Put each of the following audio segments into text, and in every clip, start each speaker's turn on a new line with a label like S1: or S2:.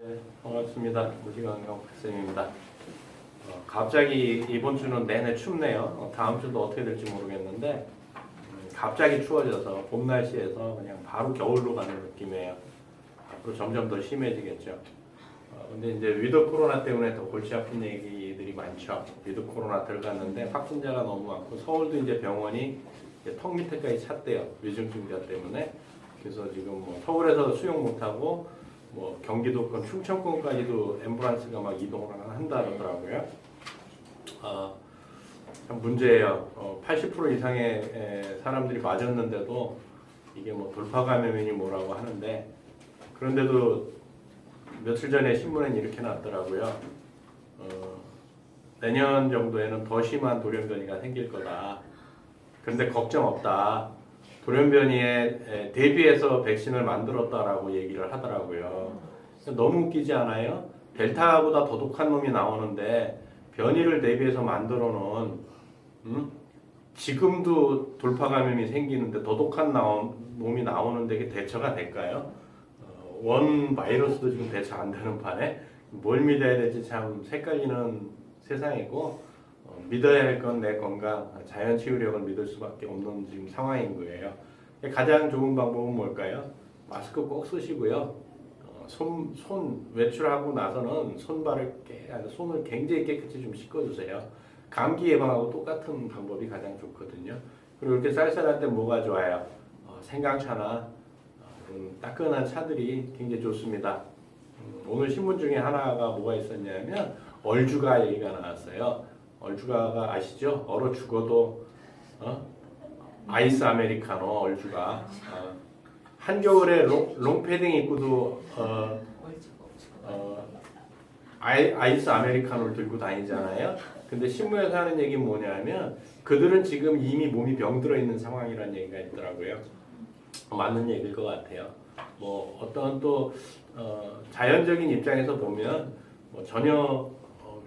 S1: 네, 반갑습니다. 무지강경 박쌤입니다. 갑자기 이번 주는 내내 춥네요. 다음 주도 어떻게 될지 모르겠는데 갑자기 추워져서 봄 날씨에서 그냥 바로 겨울로 가는 느낌이에요. 앞으로 점점 더 심해지겠죠. 근데 이제 위드 코로나 때문에 더 골치 아픈 얘기들이 많죠. 위드 코로나 들어갔는데 확진자가 너무 많고 서울도 이제 병원이 이제 턱 밑에까지 찼대요. 위중증자 때문에. 그래서 지금 뭐 서울에서 수용 못하고 뭐 경기도권, 충청권까지도 앰뷸런스가 막 이동을 한다 그러더라고요. 참 문제예요. 80% 이상의 사람들이 맞았는데도 이게 뭐 돌파 감염이니 뭐라고 하는데 그런데도 며칠 전에 신문엔 이렇게 났더라고요. 내년 정도에는 더 심한 돌연변이가 생길 거다. 그런데 걱정 없다. 돌연변이에 대비해서 백신을 만들었다라고 얘기를 하더라고요. 너무 웃기지 않아요? 델타보다 더 독한 놈이 나오는데 변이를 대비해서 만들어 놓은 지금도 돌파 감염이 생기는데 더 독한 놈이 나오는데 이게 대처가 될까요? 원 바이러스도 지금 대처 안 되는 판에 뭘 믿어야 될지 참 헷갈리는 세상이고 믿어야 할 건 내 건강, 자연 치유력을 믿을 수밖에 없는 지금 상황인 거예요. 가장 좋은 방법은 뭘까요? 마스크 꼭 쓰시고요. 손 외출하고 나서는 손을 굉장히 깨끗이 좀 씻어주세요. 감기 예방하고 똑같은 방법이 가장 좋거든요. 그리고 이렇게 쌀쌀할 때 뭐가 좋아요? 생강차나 따끈한 차들이 굉장히 좋습니다. 오늘 신문 중에 하나가 뭐가 있었냐면 얼주가 얘기가 나왔어요. 얼주가가 아시죠? 얼어 죽어도 아이스 아메리카노 얼주가 한겨울에 롱패딩 입고도 아이스 아메리카노를 들고 다니잖아요. 근데 신문에서 하는 얘기는 뭐냐면 그들은 지금 이미 몸이 병들어 있는 상황이라는 얘기가 있더라고요. 맞는 얘기일 것 같아요. 뭐 어떤 또 자연적인 입장에서 보면 뭐 전혀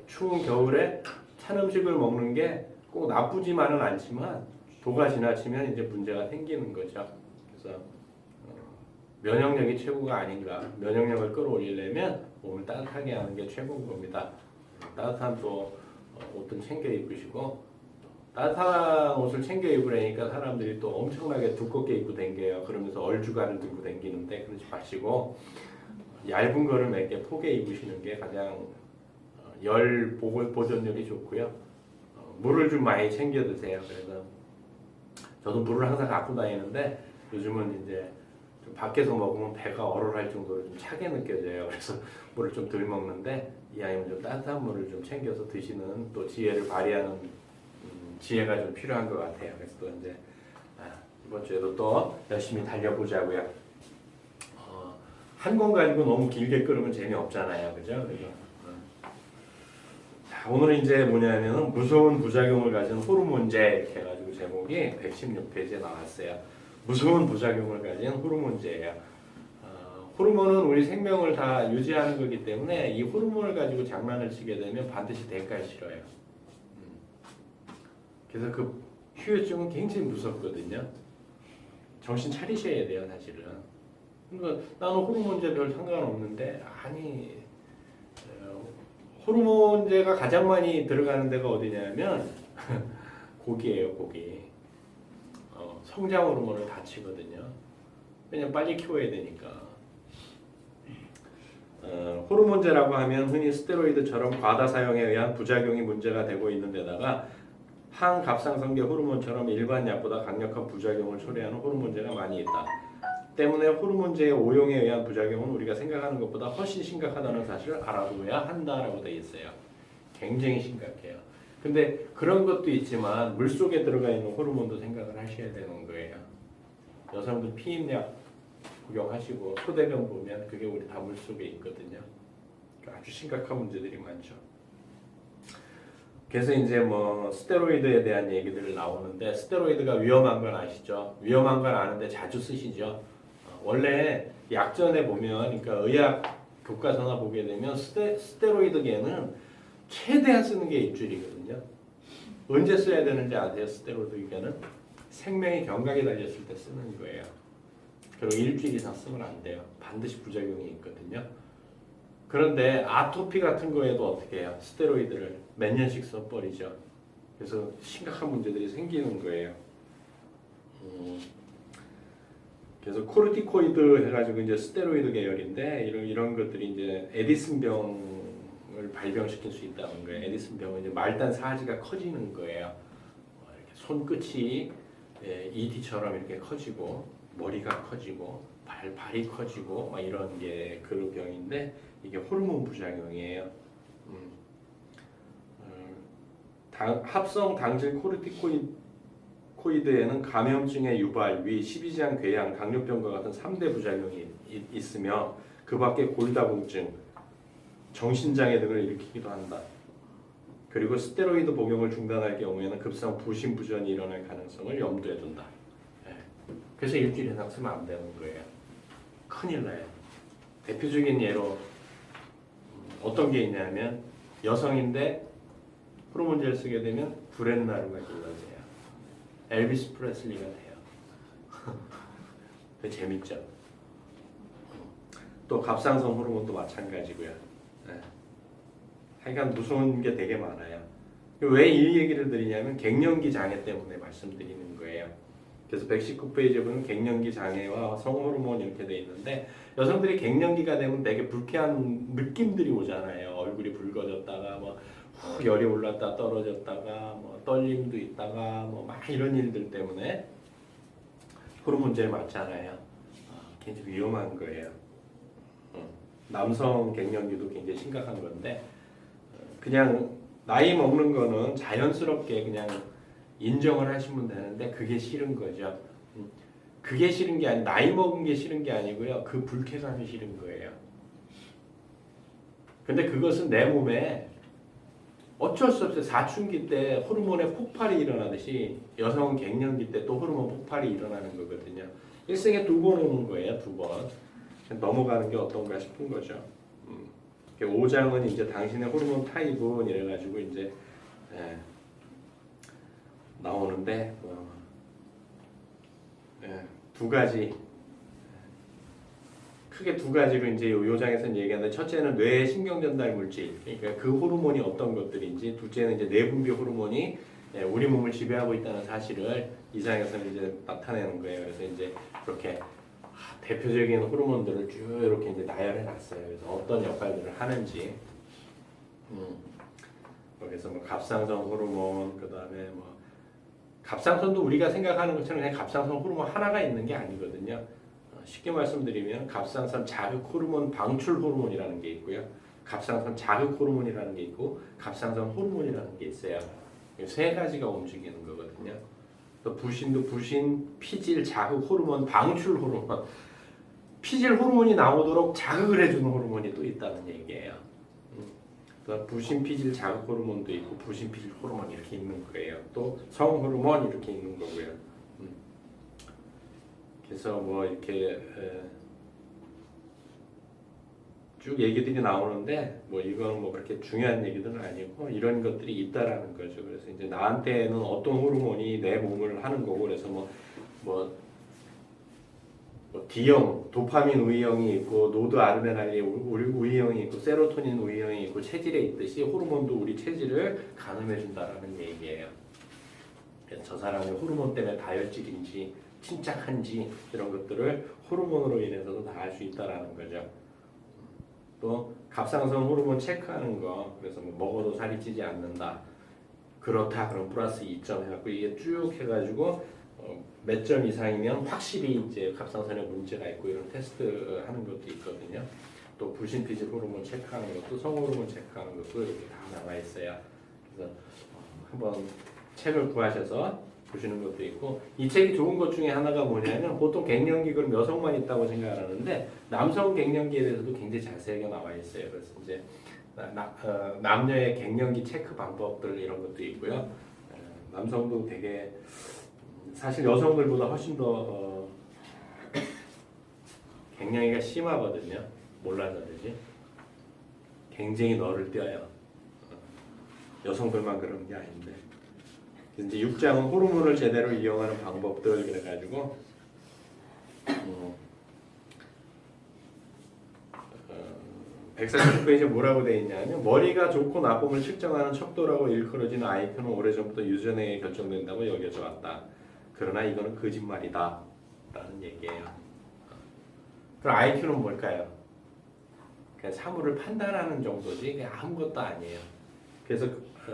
S1: 추운 겨울에 찬 음식을 먹는 게 꼭 나쁘지만은 않지만 도가 지나치면 이제 문제가 생기는 거죠. 그래서 면역력이 최고가 아닌가. 면역력을 끌어올리려면 몸을 따뜻하게 하는 게 최고인 겁니다. 따뜻한 또 옷도 챙겨 입으시고 따뜻한 옷을 챙겨 입으려니까 사람들이 또 엄청나게 두껍게 입고 댕겨요. 그러면서 얼주가를 들고 댕기는데 그러지 마시고 얇은 거를 몇 개 포개 입으시는 게 가장 열 보존력이 좋고요. 물을 좀 많이 챙겨 드세요. 그래서 저도 물을 항상 갖고 다니는데 요즘은 이제 좀 밖에서 먹으면 배가 얼얼할 정도로 좀 차게 느껴져요. 그래서 물을 좀 덜 먹는데 이왕이면 좀 따뜻한 물을 좀 챙겨서 드시는 또 지혜를 발휘하는 지혜가 좀 필요한 것 같아요. 그래서 또 이제 이번 주에도 또 열심히 달려보자고요. 한 권 가지고 너무 길게 끌으면 재미없잖아요. 그죠? 그래서 오늘은 이제 뭐냐면 무서운 부작용을 가진 호르몬제 이렇게 해가지고 제목이 116페이지에 나왔어요. 무서운 부작용을 가진 호르몬제예요. 호르몬은 우리 생명을 다 유지하는 거기 때문에 이 호르몬을 가지고 장난을 치게 되면 반드시 대가를 치러요. 그래서 그 후유증은 굉장히 무섭거든요. 정신 차리셔야 돼요, 사실은. 그러니까 나는 호르몬제 별 상관없는데 아니 호르몬제가 가장 많이 들어가는 데가 어디냐면 고기예요, 고기. 성장 호르몬을 다 치거든요. 왜냐면 빨리 키워야 되니까. 호르몬제라고 하면 흔히 스테로이드처럼 과다 사용에 의한 부작용이 문제가 되고 있는 데다가 항갑상선계 호르몬처럼 일반 약보다 강력한 부작용을 초래하는 호르몬제가 많이 있다. 때문에 호르몬제의 오용에 의한 부작용은 우리가 생각하는 것보다 훨씬 심각하다는 사실을 알아둬야 한다라고 되어 있어요. 굉장히 심각해요. 근데 그런 것도 있지만 물속에 들어가 있는 호르몬도 생각을 하셔야 되는 거예요. 여성들 피임약 복용하시고 소대변 보면 그게 우리 다 물속에 있거든요. 아주 심각한 문제들이 많죠. 그래서 이제 뭐 스테로이드에 대한 얘기들 나오는데 스테로이드가 위험한 건 아시죠? 위험한 건 아는데 자주 쓰시죠? 원래 약전에 보면 그러니까 의학 교과서나 보게 되면 스테로이드계는 최대한 쓰는 게 일주일이거든요. 언제 써야 되는지 아세요? 스테로이드계는 생명이 경각에 달렸을 때 쓰는 거예요. 그리고 일주일 이상 쓰면 안 돼요. 반드시 부작용이 있거든요. 그런데 아토피 같은 거에도 어떻게 해요? 스테로이드를 몇 년씩 써버리죠. 그래서 심각한 문제들이 생기는 거예요. 그래서 코르티코이드 해가지고 이제 스테로이드 계열인데 이런 것들이 이제 에디슨병을 발병시킬 수 있다는 거예요. 에디슨병은 이제 말단 사지가 커지는 거예요. 이렇게 손끝이 ED처럼 이렇게 커지고 머리가 커지고 발이 커지고 막 이런 게 그런 병인데 이게 호르몬 부작용이에요. 합성 당질 코르티코이드에는 감염증의 유발, 위, 십이지향 궤양, 당뇨병과 같은 3대 부작용이 있으며 그 밖에 골다공증, 정신장애 등을 일으키기도 한다. 그리고 스테로이드 복용을 중단할 경우에는 급성 부신부전이 일어날 가능성을 염두에 둔다. 그래서 일주일 이상 쓰면 안 되는 거예요. 큰일 나요. 대표적인 예로 어떤 게 있냐면 여성인데 호르몬제를 쓰게 되면 브렛나루가 길러져요. 엘비스 프레슬리가 돼요. 되게 재밌죠. 또 갑상선 호르몬도 마찬가지고요. 하여간 무서운 게 되게 많아요. 왜 이 얘기를 드리냐면 갱년기 장애 때문에 말씀드리는 거예요. 그래서 119페이지에 보면 갱년기 장애와 성호르몬 이렇게 돼 있는데 여성들이 갱년기가 되면 되게 불쾌한 느낌들이 오잖아요. 얼굴이 붉어졌다가 뭐 열이 올랐다 떨어졌다가 뭐 떨림도 있다가 뭐 막 이런 일들 때문에 호르몬제를 맞잖아요. 굉장히 위험한 거예요. 남성 갱년기도 굉장히 심각한 건데 그냥 나이 먹는 거는 자연스럽게 그냥 인정을 하시면 되는데 그게 싫은 거죠. 그게 싫은 게 아니 나이 먹은 게 싫은 게 아니고요. 그 불쾌감이 싫은 거예요. 근데 그것은 내 몸에 어쩔 수 없어요. 사춘기 때 호르몬의 폭발이 일어나듯이 여성은 갱년기 때 또 호르몬 폭발이 일어나는 거거든요. 일생에 2번 오는 거예요. 2번. 넘어가는 게 어떤가 싶은 거죠. 5장은 이제 당신의 호르몬 타입은 이래가지고 이제 나오는데 두 가지 크게 두 가지로 이제 요 장에서는 얘기하는데 첫째는 뇌 신경 전달 물질 그러니까 그 호르몬이 어떤 것들인지 둘째는 이제 내분비 호르몬이 우리 몸을 지배하고 있다는 사실을 이 장에서는 이제 나타내는 거예요. 그래서 이제 이렇게 대표적인 호르몬들을 쭉 이렇게 이제 나열해 놨어요. 그래서 어떤 역할들을 하는지. 그래서 뭐 갑상선 호르몬, 그다음에 뭐 갑상선도 우리가 생각하는 것처럼 그냥 갑상선 호르몬 하나가 있는 게 아니거든요. 쉽게 말씀드리면 갑상선 자극 호르몬 방출 호르몬이라는 게 있고요. 갑상선 자극 호르몬이라는 게 있고 갑상선 호르몬이라는 게 있어요. 세 가지가 움직이는 거거든요. 또 부신도 부신, 피질, 자극 호르몬, 방출 호르몬. 피질 호르몬이 나오도록 자극을 해주는 호르몬이 또 있다는 얘기예요. 또 부신, 피질, 자극 호르몬도 있고 부신, 피질 호르몬 이렇게 있는 거예요. 또 성 호르몬 이렇게 있는 거고요. 그래서 뭐 이렇게 쭉 얘기들이 나오는데 뭐 이건 뭐 그렇게 중요한 얘기들은 아니고 이런 것들이 있다라는 거죠. 그래서 이제 나한테는 어떤 호르몬이 내 몸을 하는 거고 그래서 뭐 D형, 도파민 우이형이 있고 노드 아르데나린 우이형이 있고 세로토닌 우이형이 있고 체질에 있듯이 호르몬도 우리 체질을 가늠해 준다라는 얘기예요. 그래서 저 사람이 호르몬 때문에 다혈질인지 침착한지 이런 것들을 호르몬으로 인해서도 다 알 수 있다라는 거죠. 또 갑상선 호르몬 체크하는 거 그래서 뭐 먹어도 살이 찌지 않는다. 그렇다 그럼 플러스 2점 해갖고 이게 쭉 해가지고 몇 점 이상이면 확실히 이제 갑상선에 문제가 있고 이런 테스트 하는 것도 있거든요. 또 부신피질 호르몬 체크하는 것도 성호르몬 체크하는 것도 이렇게 다 나와 있어요. 그래서 한번 책을 구하셔서 보시는 것도 있고 이 책이 좋은 것 중에 하나가 뭐냐면 보통 갱년기 그럼 여성만 있다고 생각하는데 남성 갱년기에 대해서도 굉장히 자세하게 나와 있어요. 그래서 이제 남녀의 갱년기 체크 방법들 이런 것도 있고요. 남성도 되게 사실 여성들보다 훨씬 더 갱년기가 심하거든요. 몰라서 그러지. 굉장히 너를 떼어요. 여성들만 그런 게 아닌데. 이제 6장은 호르몬을 제대로 이용하는 방법들 그래가지고 149페이지에 뭐라고 돼 있냐면 머리가 좋고 나쁨을 측정하는 척도라고 일컬어지는 IQ는 오래전부터 유전에 결정된다고 여겨져 왔다. 그러나 이거는 거짓말이다 라는 얘기예요. 그럼 IQ는 뭘까요? 그냥 사물을 판단하는 정도지 그냥 아무것도 아니에요. 그래서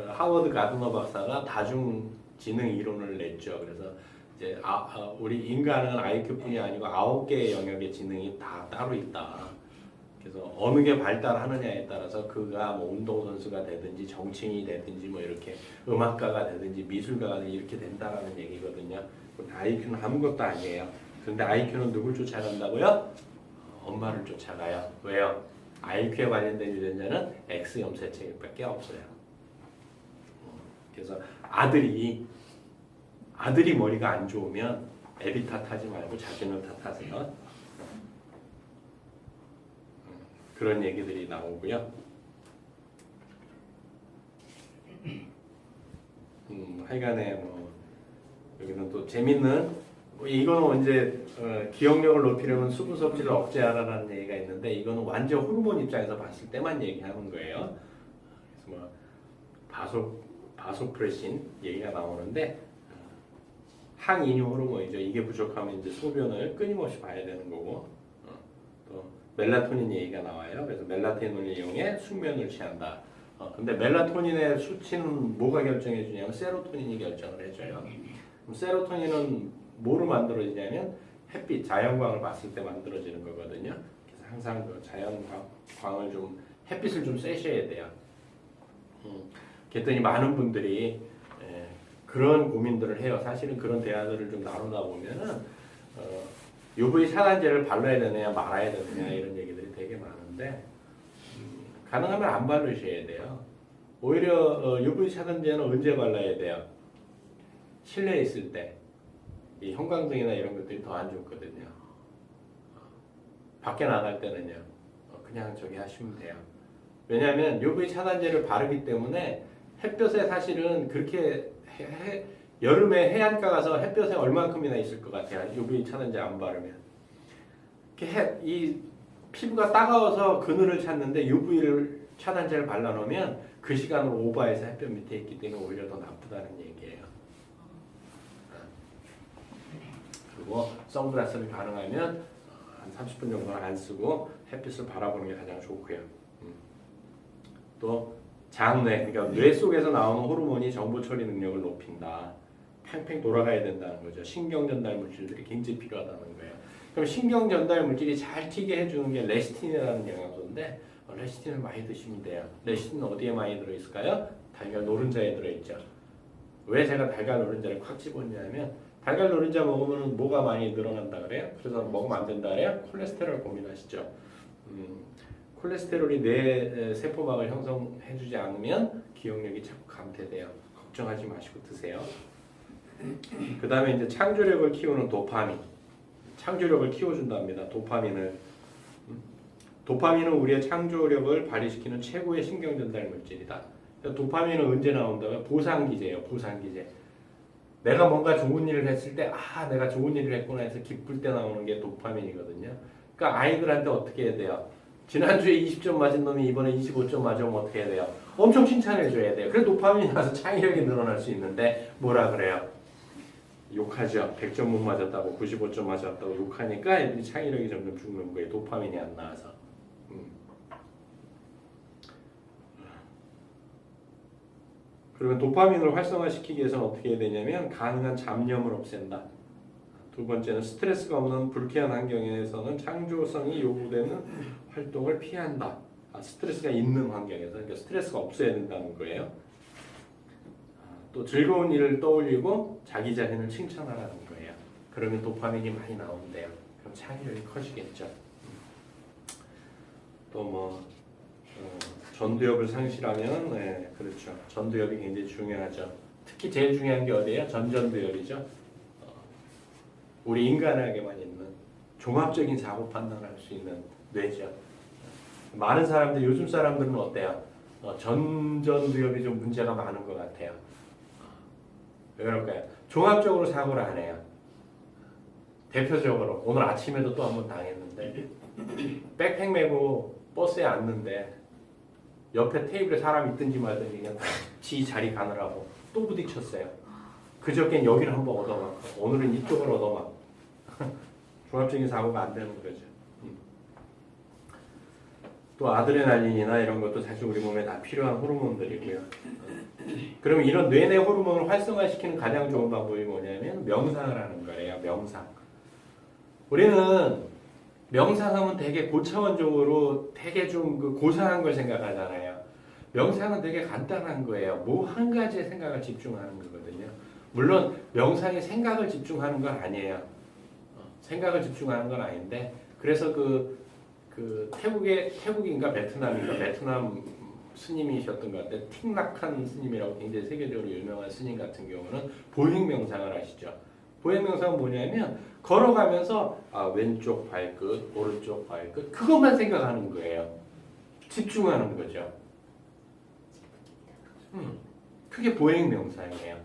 S1: 하워드 가드너 박사가 다중지능 이론을 냈죠. 그래서 이제 우리 인간은 IQ뿐이 아니고 9개의 영역의 지능이 다 따로 있다. 그래서 어느 게 발달하느냐에 따라서 그가 뭐 운동선수가 되든지 정치인이 되든지 뭐 이렇게 음악가가 되든지 미술가가 되든지 이렇게 된다라는 얘기거든요. IQ는 아무것도 아니에요. 그런데 IQ는 누굴 쫓아간다고요? 엄마를 쫓아가요. 왜요? IQ에 관련된 유전자는 X 염색체밖에 없어요. 그래서 아들이 머리가 안 좋으면 애비 탓하지 말고 자기는 탓하세요. 그런 얘기들이 나오고요. 하여간에 뭐 여기는 또 재밌는 이거는 언제 기억력을 높이려면 수분 섭취를 억제하라는 얘기가 있는데 이거는 완전 호르몬 입장에서 봤을 때만 얘기하는 거예요. 그래서 뭐 바소프레신 얘기가 나오는데 항인유 호르몬이죠. 이게 부족하면 이제 소변을 끊임없이 봐야 되는 거고 또 멜라토닌 얘기가 나와요. 그래서 멜라토닌을 이용해 숙면을 취한다. 근데 멜라토닌의 수치는 뭐가 결정해 주냐면 세로토닌이 결정을 해줘요. 그럼 세로토닌은 뭐로 만들어지냐면 햇빛, 자연광을 봤을 때 만들어지는 거거든요. 그래서 항상 그 자연광을 좀 햇빛을 좀 쐬셔야 돼요. 그랬더니 많은 분들이 그런 고민들을 해요. 사실은 그런 대화들을 좀 나누다 보면은 UV 차단제를 발라야 되느냐 말아야 되느냐 이런 얘기들이 되게 많은데 가능하면 안 바르셔야 돼요. 오히려 UV 차단제는 언제 발라야 돼요? 실내에 있을 때. 이 형광등이나 이런 것들이 더 안 좋거든요. 밖에 나갈 때는요. 그냥 저기 하시면 돼요. 왜냐하면 UV 차단제를 바르기 때문에 햇볕에 사실은 그렇게 여름에 해안가 가서 햇볕에 얼만큼이나 있을 것 같아요. UV 차단제 안 바르면. 이 피부가 따가워서 그늘을 찾는데 UV를 차단제를 발라놓으면 그 시간을 오버해서 햇볕 밑에 있기 때문에 오히려 더 나쁘다는 얘기예요. 그리고 선글라스를 가능하면 한 30분 정도는 안 쓰고 햇빛을 바라보는 게 가장 좋고요. 또 장뇌, 그러니까 뇌 속에서 나오는 호르몬이 정보 처리 능력을 높인다. 팽팽 돌아가야 된다는 거죠. 신경 전달 물질들이 굉장히 필요하다는 거예요. 그럼 신경 전달 물질이 잘 튀게 해주는 게 레시틴이라는 영양소인데 레시틴을 많이 드시면 돼요. 레시틴은 어디에 많이 들어있을까요? 달걀 노른자에 들어있죠. 왜 제가 달걀 노른자를 콱 집었냐면 달걀 노른자 먹으면 뭐가 많이 늘어난다 그래요? 그래서 먹으면 안 된다 그래요? 콜레스테롤 고민하시죠. 콜레스테롤이 뇌 세포막을 형성해주지 않으면 기억력이 자꾸 감퇴돼요. 걱정하지 마시고 드세요. 그 다음에 이제 창조력을 키우는 도파민. 창조력을 키워준답니다. 도파민은 우리의 창조력을 발휘시키는 최고의 신경전달 물질이다. 도파민은 언제 나온다고요? 보상기제예요. 보상기제. 내가 뭔가 좋은 일을 했을 때 내가 좋은 일을 했구나 해서 기쁠 때 나오는 게 도파민이거든요. 그러니까 아이들한테 어떻게 해야 돼요? 지난주에 20점 맞은 놈이 이번에 25점 맞으면 어떻게 해야 돼요? 엄청 칭찬해줘야 돼요. 그래서 도파민이 나서 창의력이 늘어날 수 있는데 뭐라 그래요? 욕하죠. 100점 못 맞았다고 95점 맞았다고 욕하니까 애들이 창의력이 점점 죽는 거예요. 도파민이 안 나와서. 그리고 도파민을 활성화시키기 위해서는 어떻게 해야 되냐면 가능한 잡념을 없앤다. 두 번째는 스트레스가 없는 불쾌한 환경에서는 창조성이 요구되는 활동을 피한다. 스트레스가 있는 환경에서 그러니까 스트레스가 없어야 된다는 거예요. 또 즐거운 일을 떠올리고 자기 자신을 칭찬하라는 거예요. 그러면 도파민이 많이 나온대요. 그럼 창의력이 커지겠죠. 또 뭐 전두엽을 상실하면 그렇죠. 전두엽이 굉장히 중요하죠. 특히 제일 중요한 게 어디예요? 전전두엽이죠. 우리 인간에게만 있는 종합적인 사고 판단을 할 수 있는 뇌죠. 많은 사람들, 요즘 사람들은 어때요? 전두엽이 좀 문제가 많은 것 같아요. 왜 그럴까요? 종합적으로 사고를 안 해요. 대표적으로 오늘 아침에도 또 한 번 당했는데 백팩 메고 버스에 앉는데 옆에 테이블에 사람 있든지 말든지 그냥 지 자리 가느라고 또 부딪혔어요. 그저께는 여기를 한번 얻어맞고 오늘은 이쪽을 얻어맞고 종합적인 사고가 안 되는 거죠. 또 아드레날린이나 이런 것도 사실 우리 몸에 다 필요한 호르몬들이고요. 그러면 이런 뇌내 호르몬을 활성화시키는 가장 좋은 방법이 뭐냐면 명상을 하는 거예요. 명상. 우리는 명상하면 되게 고차원적으로 되게 좀 그 고상한 걸 생각하잖아요. 명상은 되게 간단한 거예요. 뭐 한 가지에 생각을 집중하는 거거든요. 물론 명상이 생각을 집중하는 건 아니에요. 생각을 집중하는 건 아닌데 그래서 그 태국인가 베트남 스님이셨던 것 같아요. 틱낙한 스님이라고 굉장히 세계적으로 유명한 스님 같은 경우는 보행 명상을 하시죠. 보행 명상은 뭐냐면 걸어가면서 왼쪽 발끝, 오른쪽 발끝 그것만 생각하는 거예요. 집중하는 거죠. 그게 보행 명상이에요.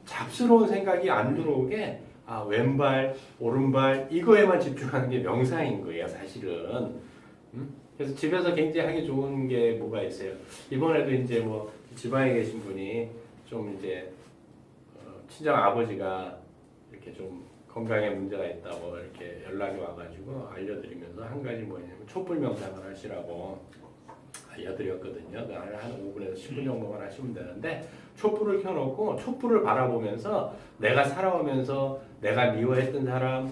S1: 잡스러운 생각이 안 들어오게 왼발, 오른발 이거에만 집중하는 게 명상인 거예요, 사실은. 그래서 집에서 굉장히 하기 좋은 게 뭐가 있어요. 이번에도 이제 뭐 지방에 계신 분이 좀 이제 친정 아버지가 이렇게 좀 건강에 문제가 있다고 이렇게 연락이 와가지고 알려드리면서 한 가지 뭐냐면 촛불 명상을 하시라고 알려드렸거든요. 한 5분에서 10분 정도만 하시면 되는데 촛불을 켜놓고 촛불을 바라보면서 내가 살아오면서 내가 미워했던 사람,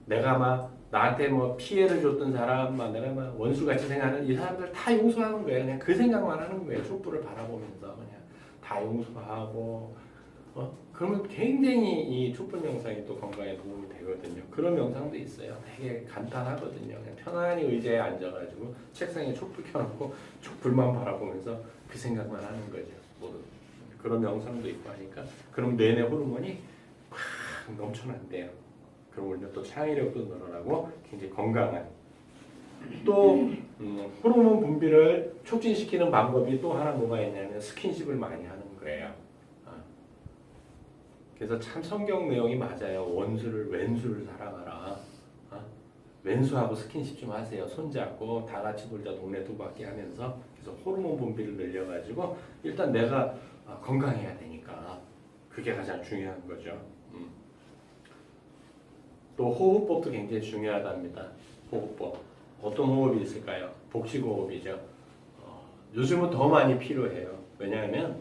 S1: 내가 막 나한테 뭐 피해를 줬던 사람, 내가 막 원수같이 생각하는 이 사람들 다 용서하는 거예요. 그냥 그 생각만 하는 거예요. 촛불을 바라보면서 그냥 다 용서하고 그러면 굉장히 이 촛불 명상이 또 건강에 도움이 되거든요. 그런 명상도 있어요. 되게 간단하거든요. 그냥 편안히 의자에 앉아가지고 책상에 촛불 켜놓고 촛불만 바라보면서 그 생각만 하는 거죠. 그런 명상도 있고 하니까 그럼 뇌내 호르몬이 막 넘쳐난대요. 그럼 우리는 또 창의력도 늘어나고 굉장히 건강한 또 호르몬 분비를 촉진시키는 방법이 또 하나 뭐가 있냐면 스킨십을 많이 하는 거예요. 그래서 참 성경 내용이 맞아요. 원수를 왼수를 사랑하라. 왼수하고 스킨십 좀 하세요. 손잡고 다 같이 놀자 동네 두 바퀴 하면서 그래서 호르몬 분비를 늘려가지고 일단 내가 건강해야 되니까 그게 가장 중요한 거죠. 또 호흡법도 굉장히 중요하답니다. 호흡법. 어떤 호흡이 있을까요? 복식호흡이죠. 요즘은 더 많이 필요해요. 왜냐하면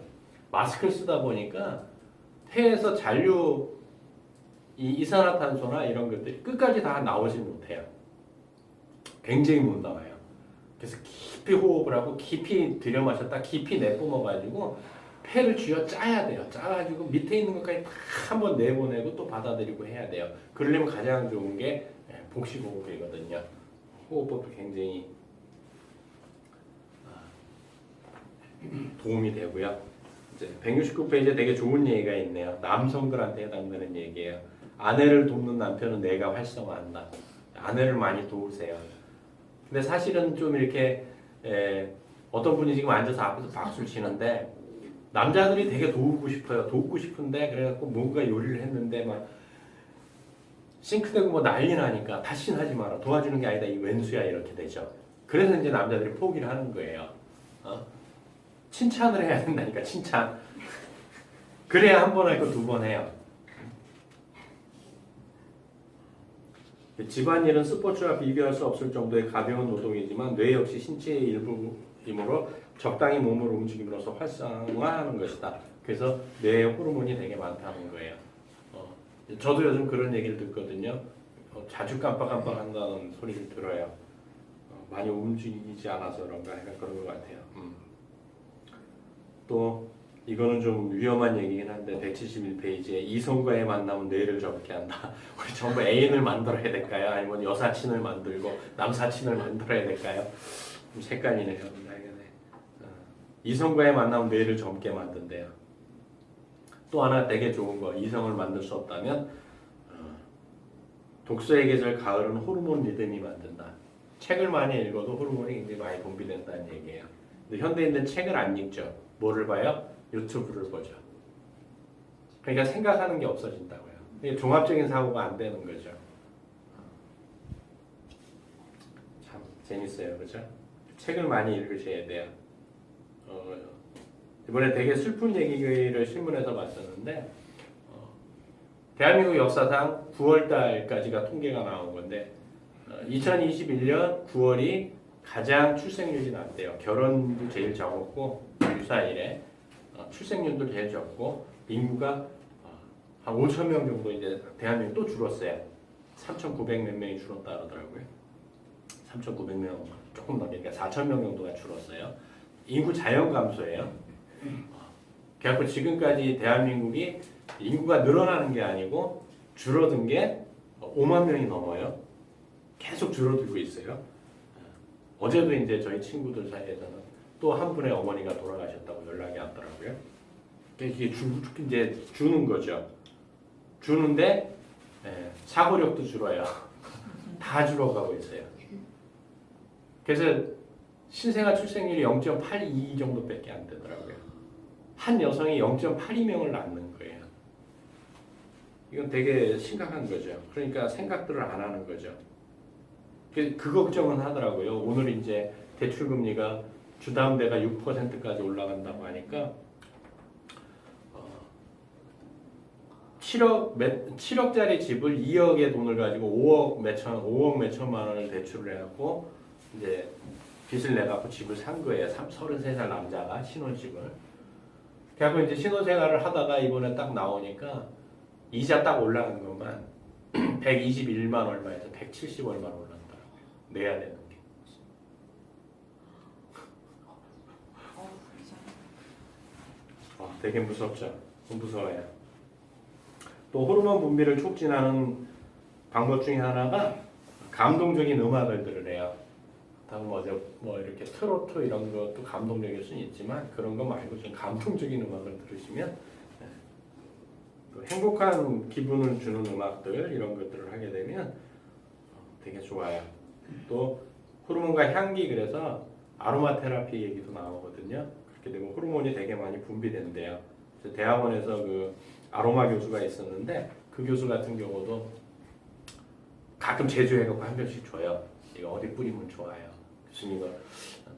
S1: 마스크를 쓰다 보니까 폐에서 잔류 이산화탄소나 이런 것들이 끝까지 다 나오지 못해요. 굉장히 못 나와요. 그래서 깊이 호흡을 하고 깊이 들여마셨다 깊이 내뿜어가지고 폐를 쥐어 짜야 돼요. 짜가지고 밑에 있는 것까지 다 한번 내보내고 또 받아들이고 해야 돼요. 그러려면 가장 좋은 게 복식호흡이거든요. 호흡법도 굉장히 도움이 되고요. 이제 169페이지에 되게 좋은 얘기가 있네요. 남성들한테 해당되는 얘기예요. 아내를 돕는 남편은 내가 활성화한다. 아내를 많이 도우세요. 근데 사실은 좀 이렇게 어떤 분이 지금 앉아서 앞에서 박수를 치는데 남자들이 되게 도우고 싶어요. 돕고 싶은데 그래갖고 뭔가 요리를 했는데 막 싱크대고 뭐 난리 나니까 다시는 하지 마라. 도와주는 게 아니다. 이 왼수야 이렇게 되죠. 그래서 이제 남자들이 포기를 하는 거예요. 칭찬을 해야 된다니까 칭찬. 그래야 한 번 하고 두 번 해요. 집안일은 스포츠와 비교할 수 없을 정도의 가벼운 노동이지만 뇌 역시 신체의 일부이므로 적당히 몸을 움직임으로써 활성화하는 것이다. 그래서 뇌에 호르몬이 되게 많다는 거예요. 저도 요즘 그런 얘기를 듣거든요. 자주 깜빡깜빡한다는 소리를 들어요. 많이 움직이지 않아서 그런가 그런 것 같아요. 또 이거는 좀 위험한 얘기긴 한데 171페이지에 이성과의 만남은 뇌를 젊게 한다. 우리 전부 애인을 만들어야 될까요? 아니면 여사친을 만들고 남사친을 만들어야 될까요? 좀 색깔이네요. 이성과의 만남은 뇌를 젊게 만든대요. 또 하나 되게 좋은 거 이성을 만들 수 없다면 독서의 계절 가을은 호르몬 리듬이 만든다. 책을 많이 읽어도 호르몬이 굉장히 많이 분비된다는 얘기예요. 근데 현대인들은 책을 안 읽죠. 뭐를 봐요? 유튜브를 보죠. 그러니까 생각하는 게 없어진다고요. 이게 종합적인 사고가 안 되는 거죠. 참 재밌어요, 그렇죠? 책을 많이 읽으셔야 돼요. 이번에 되게 슬픈 얘기를 신문에서 봤었는데 대한민국 역사상 9월 달까지가 통계가 나온 건데 2021년 9월이 가장 출생률이 낮대요. 결혼도 제일 적었고 유사일에 출생률도 제일 적고 인구가 한 5천 명 정도 이제 대한민국 또 줄었어요. 3,900 몇 명이 줄었다 그러더라고요. 3,900명 조금 넘으니까 4천 명 정도가 줄었어요. 인구 자연 감소예요. 그래서 지금까지 대한민국이 인구가 늘어나는 게 아니고 줄어든 게 5만 명이 넘어요. 계속 줄어들고 있어요. 어제도 이제 저희 친구들 사이에서는 또 한 분의 어머니가 돌아가셨다고 연락이 왔더라고요. 이게 이제 주는 거죠. 주는데 사고력도 줄어요. 다 줄어가고 있어요. 그래서 신생아 출생률이 0.82 정도밖에 안 되더라고요. 한 여성이 0.82명을 낳는 거예요. 이건 되게 심각한 거죠. 그러니까 생각들을 안 하는 거죠. 그 걱정은 하더라고요. 오늘 이제 대출금리가 주담대가 6%까지 올라간다고 하니까 7억짜리 집을 2억의 돈을 가지고 5억 몇천만 원을 대출을 해갖고 이제 빚을 내갖고 집을 산 거예요. 33살 남자가 신혼집을. 그래갖고 이제 신혼생활을 하다가 이번에 딱 나오니까 이자 딱 올라간 것만 121만 얼마에서 170 얼마 올랐더라고요. 내야 되는 게. 되게 무섭죠. 무서워요. 또 호르몬 분비를 촉진하는 방법 중에 하나가 감동적인 음악을 들으래요. 뭐 이렇게 트로트 이런 것도 감동적일 수는 있지만 그런 거 말고 좀 감동적인 음악을 들으시면 또 행복한 기분을 주는 음악들 이런 것들을 하게 되면 되게 좋아요. 또 호르몬과 향기 그래서 아로마 테라피 얘기도 나오거든요. 그렇게 되면 호르몬이 되게 많이 분비된대요. 그래서 대학원에서 그 아로마 교수가 있었는데 그 교수 같은 경우도 가끔 제조해갖고 한 병씩 줘요. 이거 어디 뿌리면 좋아요. 교수님 이거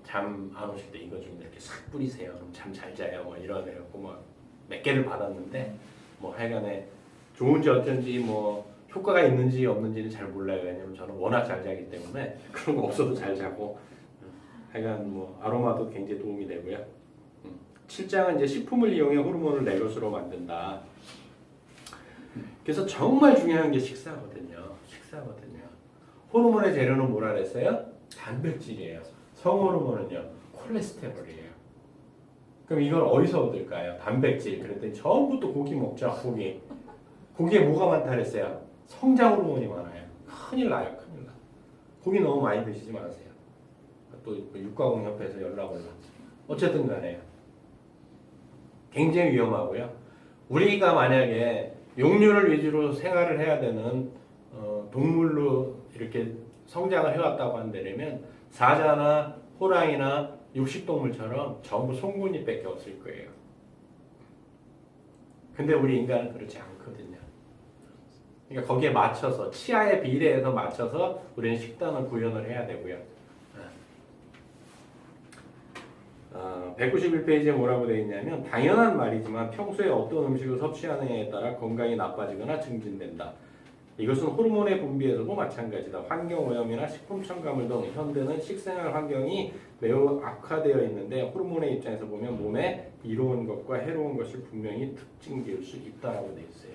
S1: 잠 안 오실 때 이거 좀 이렇게 싹 뿌리세요. 그럼 잠 잘 자요. 뭐 이러고 막 몇 개를 받았는데 뭐 하여간에 좋은지 어쩐지 뭐 효과가 있는지 없는지는 잘 몰라요. 왜냐면 저는 워낙 잘 자기 때문에 그런 거 없어도 잘 자고 하여간 뭐 아로마도 굉장히 도움이 되고요. 7장은 이제 식품을 이용해 호르몬을 내 것으로 만든다. 그래서 정말 중요한 게 식사거든요. 호르몬의 재료는 뭐라 그랬어요? 단백질이에요. 성호르몬은요, 콜레스테롤이에요. 그럼 이걸 어디서 얻을까요? 단백질. 그랬더니 전부 또 고기 먹자, 고기. 고기에 뭐가 많다 그랬어요? 성장 호르몬이 많아요. 큰일 나요. 고기 너무 많이 드시지 마세요. 또 육가공 협회에서 연락 올라. 어쨌든 간에 굉장히 위험하고요. 우리가 만약에 용류를 위주로 생활을 해야 되는 동물로 이렇게 성장을 해왔다고 한다면 사자나 호랑이나 육식동물처럼 전부 송곳니밖에 없을 거예요. 근데 우리 인간은 그렇지 않거든요. 그러니까 거기에 맞춰서 치아의 비례에서 맞춰서 우리는 식단을 구현을 해야 되고요. 191페이지에 뭐라고 되어 있냐면 당연한 말이지만 평소에 어떤 음식을 섭취하느냐에 따라 건강이 나빠지거나 증진된다. 이것은 호르몬의 분비에서도 마찬가지다. 환경오염이나 식품 첨가물 등 현대는 식생활 환경이 매우 악화되어 있는데 호르몬의 입장에서 보면 몸에 이로운 것과 해로운 것을 분명히 특징지을 수 있다라고 되어 있어요.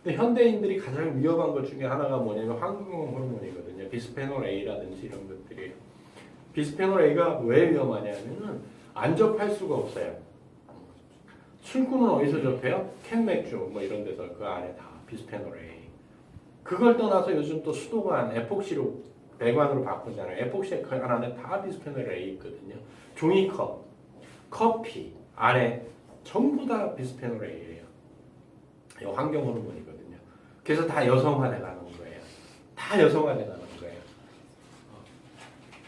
S1: 근데 현대인들이 가장 위험한 것 중에 하나가 뭐냐면 황금 호르몬이거든요. 비스페놀 A라든지 이런 것들이. 비스페놀 A가 왜 위험하냐면은 안 접할 수가 없어요. 술꾼은 어디서 접해요? 캔맥주 뭐 이런 데서 그 안에 다 비스페놀 A. 그걸 떠나서 요즘 또 수도관 에폭시로 배관으로 바꾸잖아요. 에폭시 그 안에 다 비스페놀 A 있거든요. 종이컵, 커피 안에 전부 다 비스페놀 A예요. 이 환경 호르몬이거든요. 그래서 다 여성화돼 가는 거예요. 다 여성화돼 가는 거예요.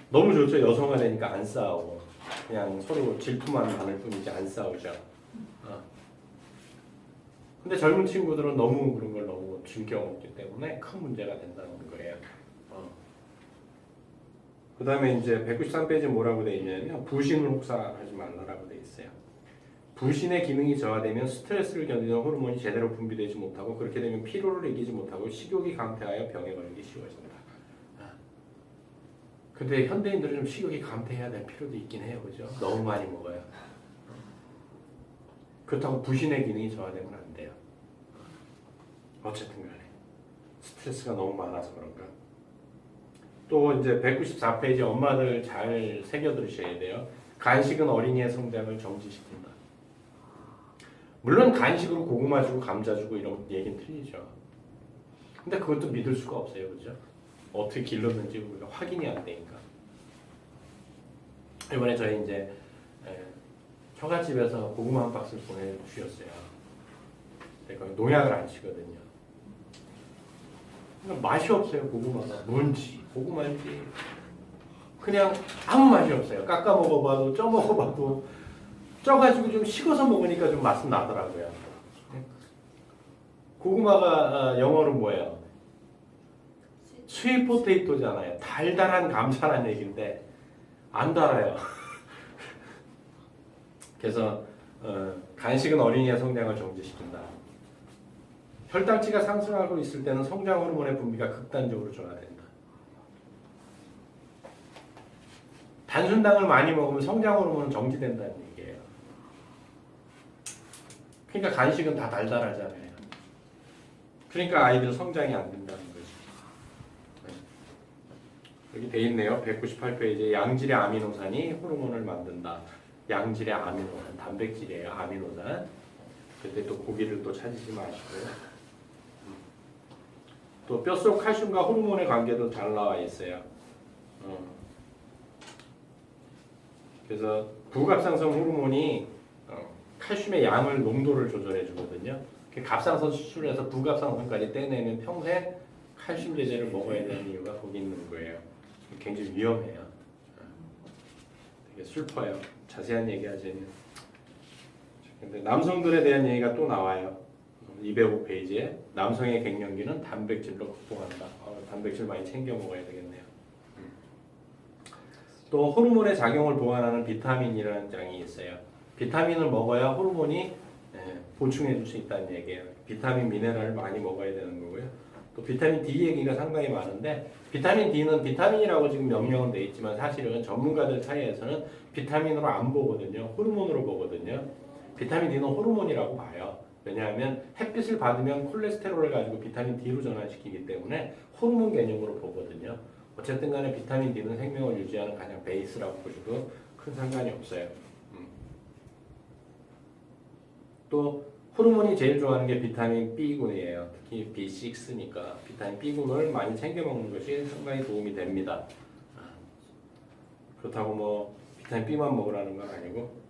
S1: 너무 좋죠. 여성화되니까 안 싸우고 그냥 서로 질투만 많을 뿐이지 안 싸우죠. 근데 젊은 친구들은 너무 그런 걸 너무 즐겨 먹기 때문에 큰 문제가 된다는 거예요. 그 다음에 이제 193페이지 뭐라고 돼 있냐면 부신을 혹사하지 말라라고 돼 있어요. 부신의 기능이 저하되면 스트레스를 견디는 호르몬이 제대로 분비되지 못하고 그렇게 되면 피로를 이기지 못하고 식욕이 감퇴하여 병에 걸리기 쉬워진다. 근데 현대인들은 좀 식욕이 감퇴해야 될 필요도 있긴 해요. 그죠? 너무 많이 먹어요. 그렇다고 부신의 기능이 저하되면 안 돼요. 어쨌든 간에 스트레스가 너무 많아서 그런가. 또 이제 194페이지 엄마들 잘 새겨 들으셔야 돼요. 간식은 어린이의 성장을 정지시킨다. 물론 간식으로 고구마 주고 감자 주고 이런 얘기는 틀리죠. 근데 그것도 믿을 수가 없어요. 그죠? 어떻게 길렀는지 우리가 확인이 안 되니까. 이번에 저희 이제 처갓집에서 고구마 한 박스를 보내주셨어요. 근데 농약을 안 치거든요. 그러니까 맛이 없어요. 고구마가 뭔지 고구마인지 그냥 아무 맛이 없어요. 깎아 먹어봐도 쪄 먹어봐도 쪄가지고 좀 식어서 먹으니까 좀 맛은 나더라고요. 고구마가 영어로 뭐예요? 스윗 포테이토잖아요. 달달한 감자란 얘기인데 안 달아요. 그래서 간식은 어린이의 성장을 정지시킨다. 혈당치가 상승하고 있을 때는 성장 호르몬의 분비가 극단적으로 저하된다. 단순당을 많이 먹으면 성장 호르몬은 정지된다는 얘기예요. 그러니까 간식은 다 달달하잖아요. 그러니까 아이들 성장이 안 된다는 거죠. 여기 돼 있네요. 198페이지에 양질의 아미노산이 호르몬을 만든다. 양질의 아미노산, 단백질이에요. 아미노산. 그때 또 고기를 또 찾으지 마시고요. 또 뼛속 칼슘과 호르몬의 관계도 잘 나와 있어요. 그래서 부갑상선 호르몬이 칼슘의 양을 농도를 조절해 주거든요. 갑상선 수술해서 부갑상선까지 떼내면 평생 칼슘 제제를 먹어야 되는 이유가 거기 있는 거예요. 굉장히 위험해요. 되게 슬퍼요. 자세한 얘기하자면. 근데 남성들에 대한 얘기가 또 나와요. 205페이지에 남성의 갱년기는 단백질로 극복한다. 단백질 많이 챙겨 먹어야 되겠네요. 또 호르몬의 작용을 보완하는 비타민이라는 장이 있어요. 비타민을 먹어야 호르몬이 보충해 줄 수 있다는 얘기예요. 비타민, 미네랄을 많이 먹어야 되는 거고요. 또 비타민 D 얘기가 상당히 많은데 비타민 D는 비타민이라고 지금 명명은 돼 있지만 사실은 전문가들 사이에서는 비타민으로 안 보거든요. 호르몬으로 보거든요. 비타민 D는 호르몬이라고 봐요. 왜냐하면 햇빛을 받으면 콜레스테롤을 가지고 비타민 D로 전환시키기 때문에 호르몬 개념으로 보거든요. 어쨌든 간에 비타민 D는 생명을 유지하는 가장 베이스라고 보셔도 큰 상관이 없어요. 또 호르몬이 제일 좋아하는 게 비타민 B군이에요. 특히 B6니까 비타민 B군을 많이 챙겨 먹는 것이 상당히 도움이 됩니다. 그렇다고 뭐 비타민 B만 먹으라는 건 아니고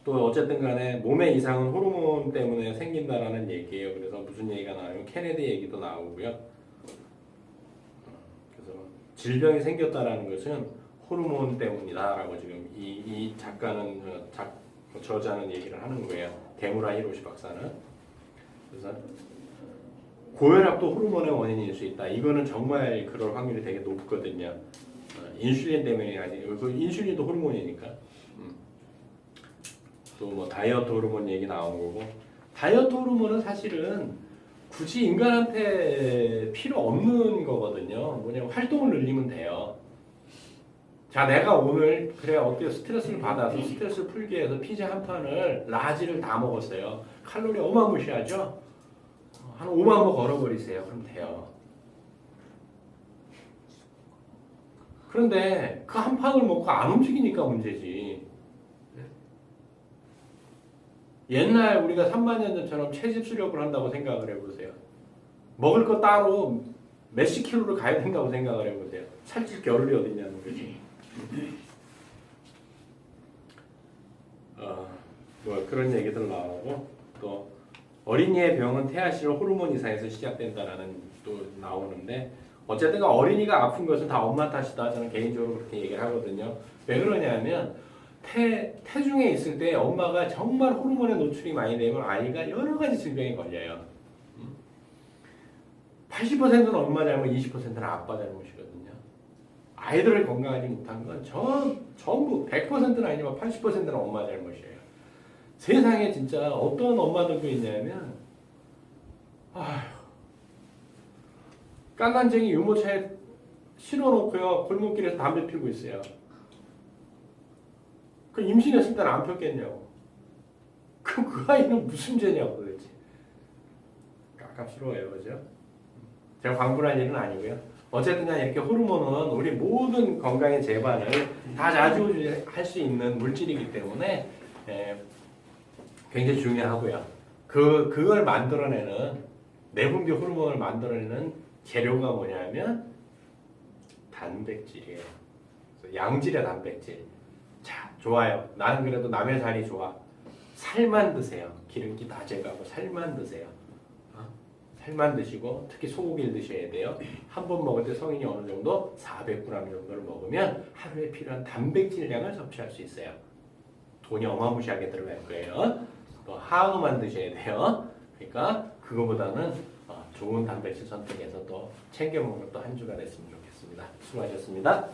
S1: 또 어쨌든 간에 몸의 이상은 호르몬 때문에 생긴다라는 얘기예요. 그래서 무슨 얘기가 나오면 케네디 얘기도 나오고요. 그래서 질병이 생겼다라는 것은 호르몬 때문이다라고 지금 이 작가는 저자는 얘기를 하는 거예요. 데무라 히로시 박사는. 그래서 고혈압도 호르몬의 원인일 수 있다. 이거는 정말 그럴 확률이 되게 높거든요. 인슐린 때문이 아니고 인슐린도 호르몬이니까. 또 뭐 다이어트 호르몬 얘기 나온 거고 다이어트 호르몬은 사실은 굳이 인간한테 필요 없는 거거든요. 뭐냐면 활동을 늘리면 돼요. 자, 내가 오늘 그래 어떻게 스트레스를 받아서 스트레스를 풀기 위해서 피자 한 판을 라지를 다 먹었어요. 칼로리 어마무시하죠? 한 5만 보 걸어버리세요. 그럼 돼요. 그런데 그 한 판을 먹고 안 움직이니까 문제지. 옛날 우리가 3만 년 전처럼 채집 수렵을 한다고 생각을 해보세요. 먹을 거 따로 몇십 킬로를 가야 된다고 생각을 해보세요. 살찔 겨를이 어디 있냐는 거지. 뭐 그런 얘기들 나오고 또 어린이의 병은 태아시절 호르몬 이상에서 시작된다라는 또 나오는데 어쨌든 어린이가 아픈 것은 다 엄마 탓이다. 저는 개인적으로 그렇게 얘기를 하거든요. 왜 그러냐면 태중에 있을 때 엄마가 정말 호르몬에 노출이 많이 되면 아이가 여러 가지 질병에 걸려요. 80%는 엄마 잘못, 20%는 아빠 잘못이거든요. 아이들을 건강하지 못한 건 전부 100%는 아니지만 80%는 엄마 잘못이에요. 세상에 진짜 어떤 엄마들도 있냐면 아휴, 깐난쟁이 유모차에 실어놓고요 골목길에서 담배 피우고 있어요. 그 임신했을 때는 안 폈겠냐고. 그럼 그 아이는 무슨 죄냐고 도대체. 깝깝스러워요, 그죠? 제가 광분할 일은 아니고요. 어쨌든 그냥 이렇게 호르몬은 우리 모든 건강의 재반을 다 좌지우지할 수 있는 물질이기 때문에 굉장히 중요하고요. 그걸 만들어내는 내분비 호르몬을 만들어내는 재료가 뭐냐면 단백질이에요. 그래서 양질의 단백질. 자, 좋아요. 나는 그래도 남의 살이 좋아. 살만 드세요. 기름기 다 제거하고 살만 드세요. 살만 드시고 특히 소고기를 드셔야 돼요. 한 번 먹을 때 성인이 어느 정도 400g 정도를 먹으면 하루에 필요한 단백질량을 섭취할 수 있어요. 돈이 어마무시하게 들어갈 거예요. 또 한우만 드셔야 돼요. 그러니까 그거보다는 좋은 단백질 선택해서 또 챙겨 먹는 또 한 주가 됐으면 좋겠습니다. 수고하셨습니다.